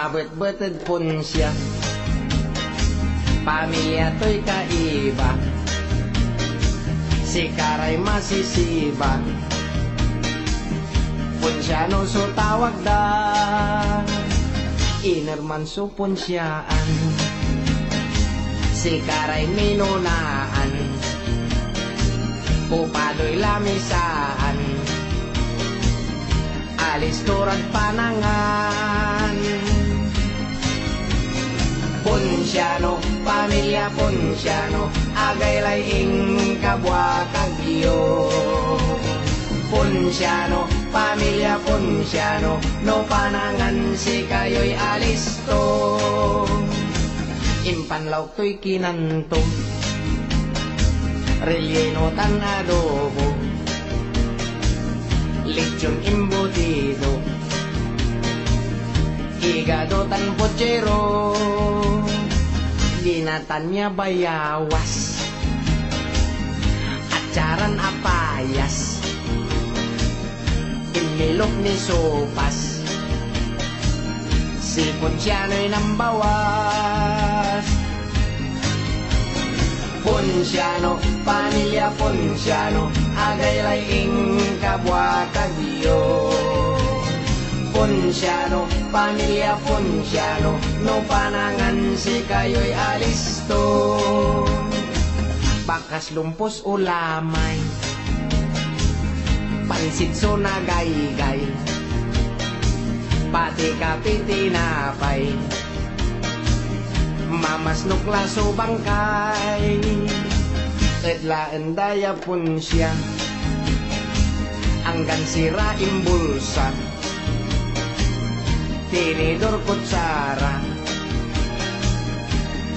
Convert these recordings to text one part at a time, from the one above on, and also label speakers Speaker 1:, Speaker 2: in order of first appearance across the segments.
Speaker 1: Pabet-beted pun siya, pamilya to'y kaiba, si Karay masisiba, Ponsyano so tawag da, Inerman so Ponsyaan, si Karay minunaan, Pupado'y lamisaan, alis turag panangan. Ponsyano, pamilya Ponsyano, agay laing kabwa kagyo. Ponsyano, pamilya Ponsyano, no panangan si kayo'y alisto. Impanlaw to'y kinanto, relleno tan adobo, lechon embutido, higado tan pochero, ginatanya bayawas, acaran apayas, inilok ni sopas, si Ponsyano'y nambawas. Ponsyano, pamilya Ponsyano, agay laing kabwa kagyo. Ponsyano, pamilya Ponsyano, no panangan si kayo'y alisto. Bakas lumpos ulamay, pansit so nagaygay, pati kape tinapay, mamasnok laso bangkay, edlaan daya Ponsya, anggan sira imbulsa, tinidor kutsara,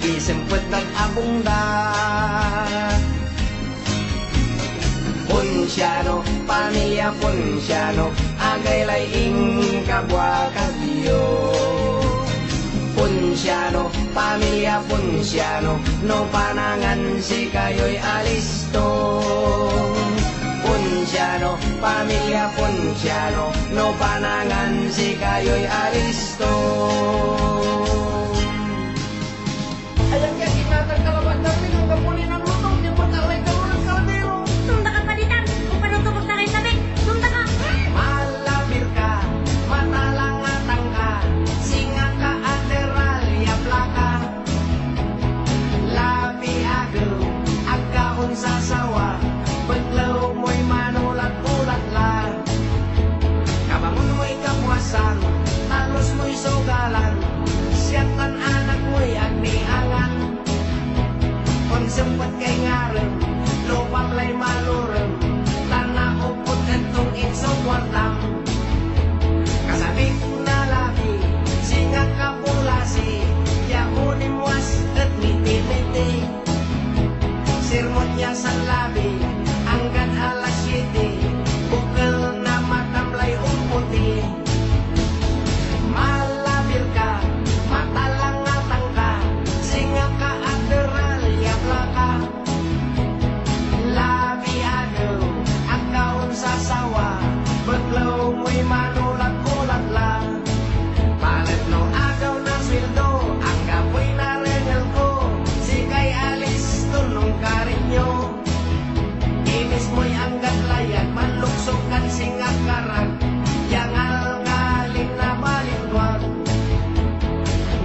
Speaker 1: isempet nag-abong da. Ponsyano, pamilya Ponsyano, agay laing kabwa kagyo. Ponsyano, pamilya Ponsyano, no panangan si kayo'y alisto. Ponsyano, pamilya Ponsyano, no panangan si kayo'y alisto.
Speaker 2: Ayan kaya kinatang kalabat namin ang kapuli ng lutong, di po talay ka mo ng kaldero.
Speaker 3: Sunda ka palitan, kung paano ito magtaray sabi, sunda ka!
Speaker 1: Malabir ka, matalangatang ka, singa ka aderal, yapla ka. Labi agaw, agkaon sa sawa, paglaw mo'y manulat-ulat la. Kabangon mo'y kapwasan, talos mo'y sugalan, siyakan anak mo'y agniangan. Konsempet kay ngarem, lupang lay malurem, tanah upot entong insong wartang. Kasabi ko na labi, singa kapulasi, yakunin was at miti-miti. Sirmot niya sa labi, hanggang alas 7, bukal na matamlay umputi. Malabir ka, matalangatang ka, singa ka aderal, yapla ka. Labi agaw, agkaon sa sawa, baglaw mo'y manulat-ulat la. Palit no agaw na sweldo, ang kapoy na renel ko, si kay alis tunong karinyo. Inis mo'y anggat layag, manluksokan singa karag, yangal ngaling na balintwag.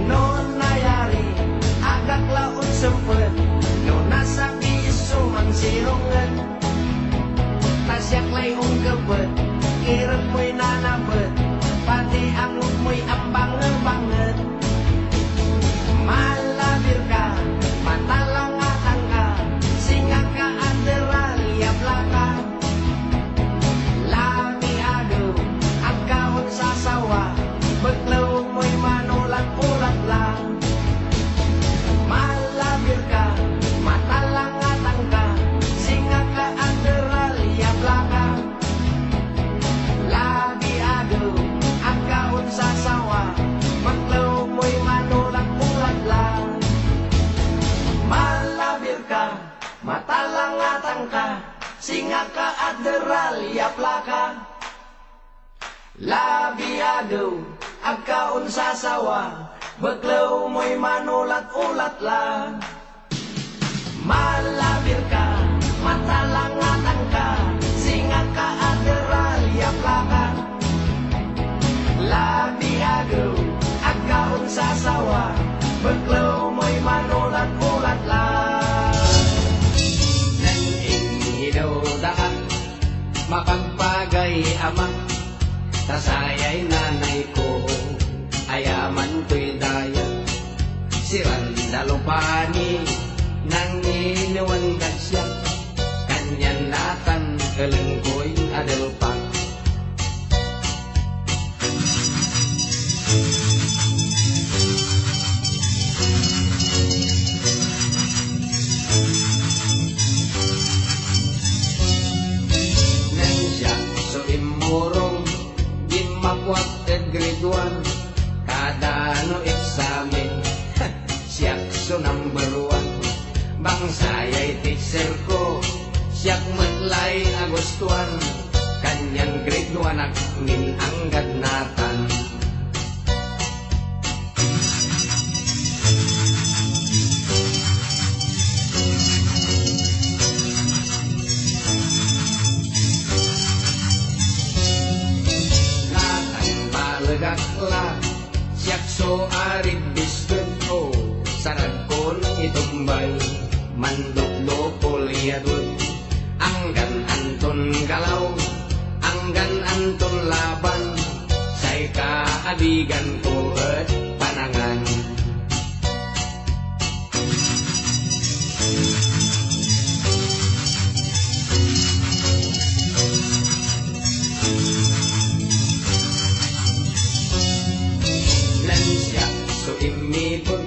Speaker 1: No nayari, agak laon sempet, no nasa piso man sirungan. Tasyak lay ungkebet, kirem mo'y nanabet, pati angot mo'y ambangan-banget. Malabir ka, matalangatang ka, singa ka aderal, yapla ka. Labi agaw, agkaon sa sawa, baglaw mo'y manulat-ulat la. Malabir ka, matalangatang ka, singa ka aderal, yapla ka. Labi agaw, agkaon sa sawa, baglaw mo'y manulat-ulat la. Malabir ka, matalangatang ka, singa ka aderal, yapla ka. Labi agaw, agkaon sa sawa, baglaw mo'y manulat-ulat la. Malabir ka, matalangatan ka, singa ka ateral yaplakan. Labi agaw, agkaon sa sawa, baglaw mo'y manulat-ulat la. Nang inhidaw daan, mapagpagay ama, tasayay nanay ko, ayaman to'y daya. Sirandalupani, nang iniwan siya, kanyan natan kalengkoy adalpa. Nang siya so imurong, gimapwat grade 1, kada no examen, siya so number 1. Bangsayay teacher ko, siyak matlay Agustuan, kanyang grade 1 akmin ang gadnatan. Natang balagakla, siyak so arid biskuit ko, sarag ko nang itumbay, mandok-dok kuliadun, anggan anton galaw, anggan anton laban, say kaabigan ko at panangan. Lansya so imipon,